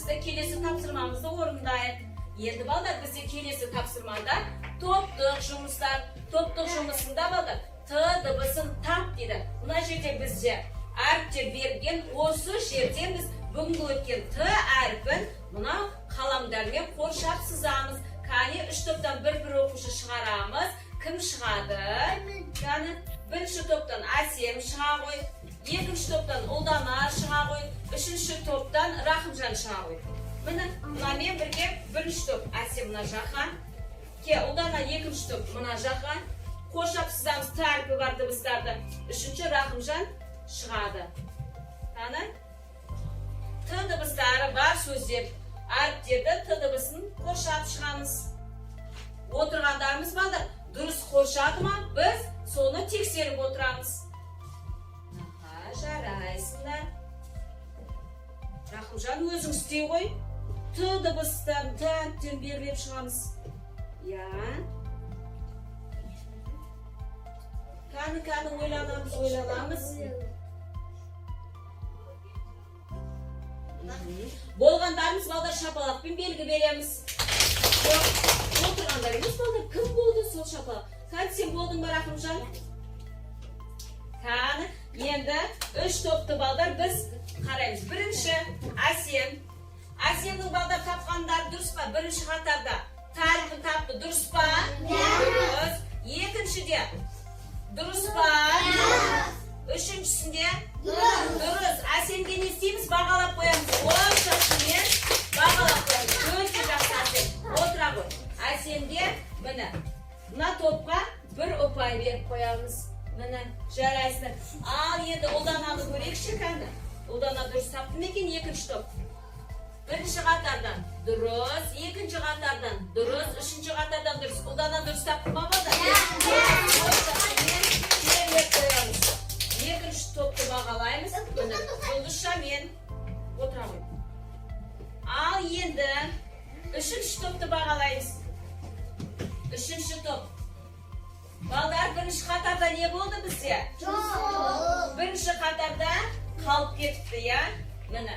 sizde kelesi tapsırmamızda orundayız. Endi ballar bizde kelesi tapsırmada toptuk жұмысында ballar T dыбысын tap дейді. Mına жерде bizce әріпте берген осы жерден biz бүгінгі өткен T әріпін mına қаламдармен қоршап сызамыз. Кәне 3 топтан бір оқушы шығарамыз. Кім шығады? Кәне бірінші топтан Әсем шыға ғой. Екінші топтан Ұлдана шыға ғой. Үшінші топтан Рахымжан шыға ғой. Міне мынамен бірге бірінші топ Әсем мына жаққа. Ұлдана екінші топ мына жаққа. Қоршап сызамыз Т әрпі бар дыбыстарды. Үшінші Рахымжан шығады. Кәне Т дыбыстары бар сөздер. Әріптерді Т дыбысын қоршап шығамыз. Отырғандарымыз балды. Дұрыс қоршады ма? Біз соны тексеріп отырамыз. Жарайсыңдар. Рахымжан өзің істей ғой. Т дыбыстарын Т әріптен белгілеп шығамыз. Кәні ойланамыз. Болғандарымыз балдар шапалақпен белгі береміз. Отырғандар емес балдар, кім болды сол шапалақ? Кәні сен болдың ба Рахымжан? Кәні, енді 3 топты балдар біз қараймыз. Бірінші Әсем. Әсемнің балдар тапқандар дұрыс па? Бірінші қатарда тарихын тапты дұрыс па? Дұрыс. Екіншіде дұрыс па? Үшіншісінде дұрыс. Әсемге не істейміз? Бағалап қоямыз. Ошашымен бағалап қоямыз. Өте жақсы Әсем. Отыра ғой. Әсемге міне мына топқа бір ұпай беріп қоямыз. Міне жарайсыздар. Ал енді Ұлдананы көрейікші кәні. Ұлдана дұрыс тапты ма екен екінші топ? Бірінші қатардан дұрыс, екінші қатардан дұрыс, үшінші қатардан дұрыс. Ұлдана дұрыс тапты ма балдар? Екінші топты бағалаймыз. Жұлдызшамен отыра ғой. Ал енді үшінші топты бағалаймыз. Үшінші топ. Балдар бірінші қатарда не болды бізде? Бірінші қатарда қалып кетіпті, я? Міне.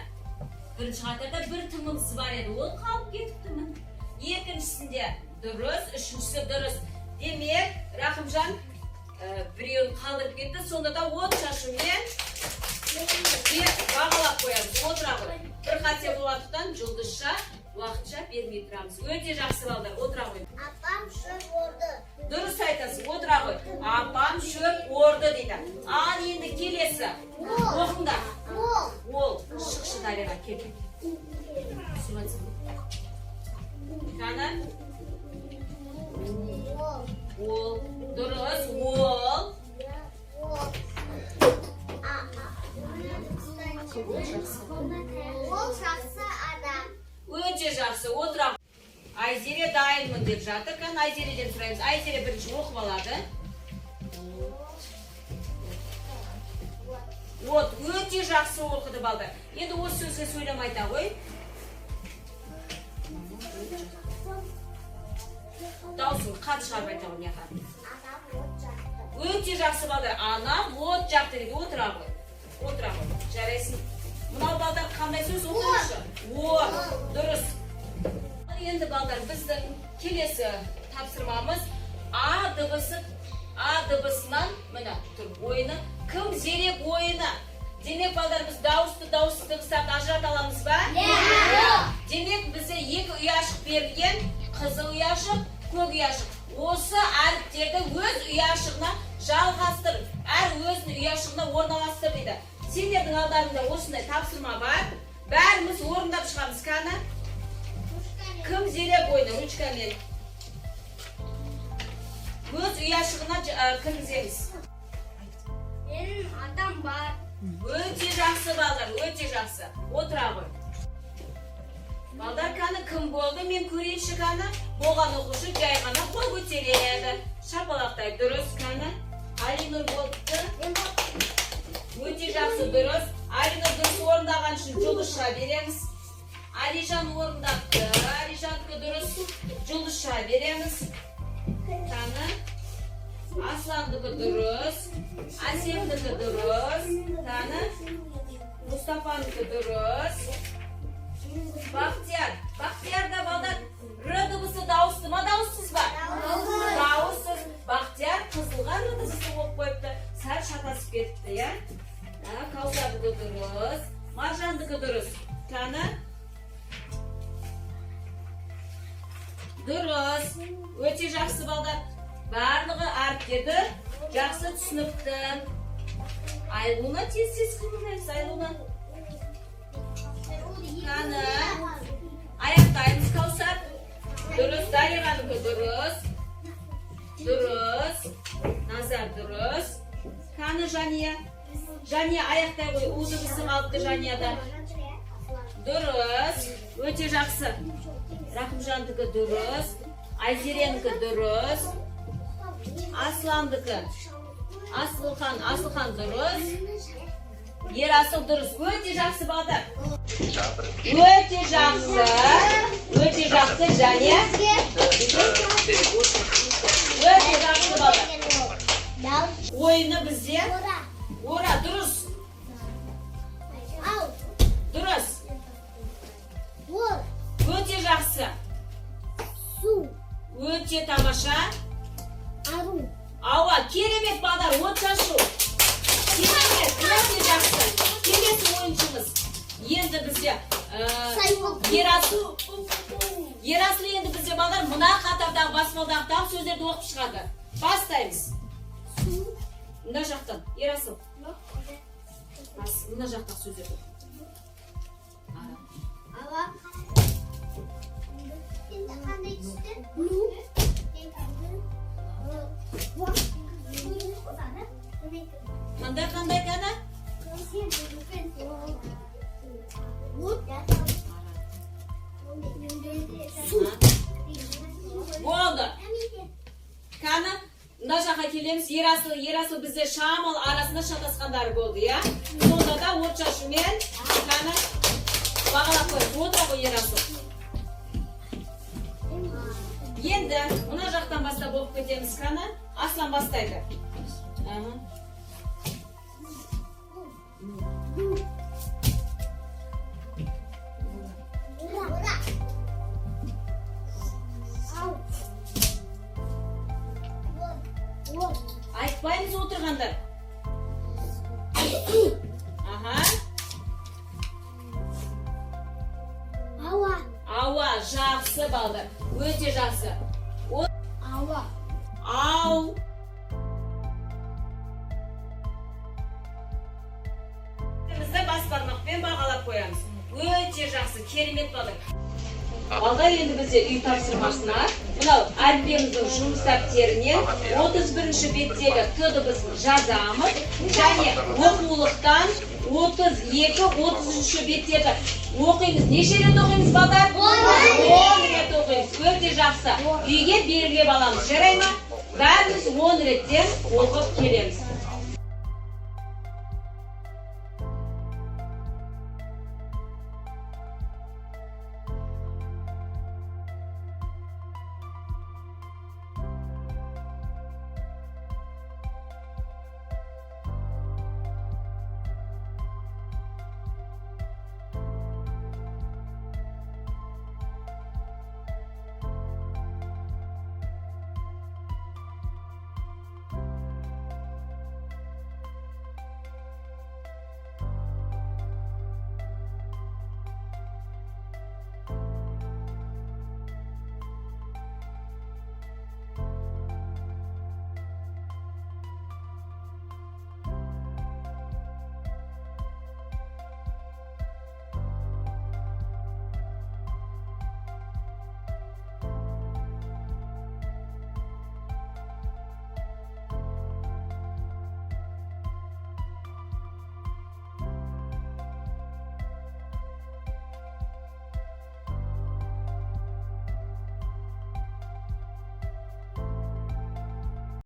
Бірінші қатарда бір тымымыз бар еді, ол қалып кетіпті міне. Екіншісінде дұрыс, үшіншісі дұрыс. Демек, Рахымжан біреуін қалдырып кетті, сонда да от шашумен бағалап қоямыз. Отыра ғой. Бір қате болғандықтан жұлдызша уақытша бермей тұрамыз. Өте жақсы балдар, отыра ғой. Апам шөп орды. Дұрыс айтасыз, отыра ғой. Апам шөп орды дейді. Ал енді келесі. Оқыңдар. Ол. Шықшы Дариға, кел. Кәні? Ол. Дұрыс, ол. Ол жақсы адам. Өте жақсы, отыра. Айзере дайынмын деп жатыр. Кәні Айзереден сұраймыз. Айзере бірінші оқып алады. От, өте жақсы оқыды балдар. Енді осы сөзге сөйлемайда ғой. Даусын қат шығарып айта ғой, не қат? Адам от жақты. Өте жақсы балдар. Анам от жақты дейді. Отыра ғой. Отыра ғой. Жарайсың. Мынау балдар қандай сөз оқышы? От. Дұрыс. Енді балдар біздің келесі тапсырмамыз А дыбысынан міне тұр ойыны. Кім зерек ойыны? Демек балдар біз дауысты дыбыстарды ажырата аламыз ба? Демек бізде екі ұяшық берілген, қызыл ұяшық, көк ұяшық. Осы әріптерді өз ұяшығына жалғастыр. Әр өзінің ұяшығына орналастыр дейді. Сендердің алдарында осындай тапсырма бар. Бәріміз орындап шығамыз. Кәні? Кім зерек ойны? Ручкамен. Өз ұяшығына кіргіземіз. Менің атам бар. Өте жақсы балдар, өте жақсы. Отыра ғой. Балдар кәні кім болды? Мен көрейінші кәні. Болған оқушы жай ғана қол көтереді. Шапалақтай дұрыс кәні. Алинұр болыпты. Өте жақсы дұрыс. Алинұр дұрыс орындаған үшін жұлдызша береміз. Алижан орындапты. Алижанды дұрыс жұлдызша береміз. Кәні. Асландығы дұрыс. Әсемдігі дұрыс. Кәні. Мұстафаныкі дұрыс. Dürüs. Öte жақсы балдар. Барлығы әріптерді жақсы түсініпті. Айлуна тез қимылдаймыз, Айлуна. Қаны. Аяқтаймыз Каусар. Дұрыс, Дариғанікі дұрыс. Дұрыс. Назар дұрыс. Қаны Жания. Жания аяқтай қой, уды бісі қалыпты Жанияда. Дұрыс. Өте жақсы. Рахымжандікі дұрыс. Айзеренікі дұрыс. Асландікі. Асылхан дұрыс. Ерасыл дұрыс. Өте жақсы балдар. Өте жақсы. Өте жақсы Жания. Өте жақсы балдар. Ойыны бізде. Ора дұрыс. Дұрыс. Өте жақсы. Өте тамаша. Ауа, керемет балдар, от шашу. Керемет, өте жақсы. Келесі ойыншымыз. Енді бізде Ерасыл енді бізде балдар мына қатардағы баспалдақтағы сөздерді оқып шығады. Бастаймыз. Мына жақтан, Ерасыл. Мына жақтағы сөздерді. Қандай қана? Болды. Қаны, мына жаққа келеміз. Ерасыл бізде шамал арасында шатасқандары болды, я? Сонда да от шашумен қаны бағалап қойып отыр ғой Ерасыл. Енді мына жақтан бастап болып кетеміз қаны. Аслан бастайды. Айтпаймыз отырғандар. Ауа, жақсы балдар. Өте жақсы. Ау. Бізді бас бармақпен бағалап қоямыз. Өте жақсы, керемет балдар. Балдар енді бізде үй тапсырмасына мынау әліппеміздің жұмыс дәптерінен 31-ші беттегі Т дыбысын жазамыз және оқулықтан 32-33-ші беттегі оқимыз. Неше рет оқимыз балдар? 10 рет оқимыз. Өте жақсы. Үйге белгілеп аламыз. Жарай ма? Бәріміз 10 реттен оқып келеміз.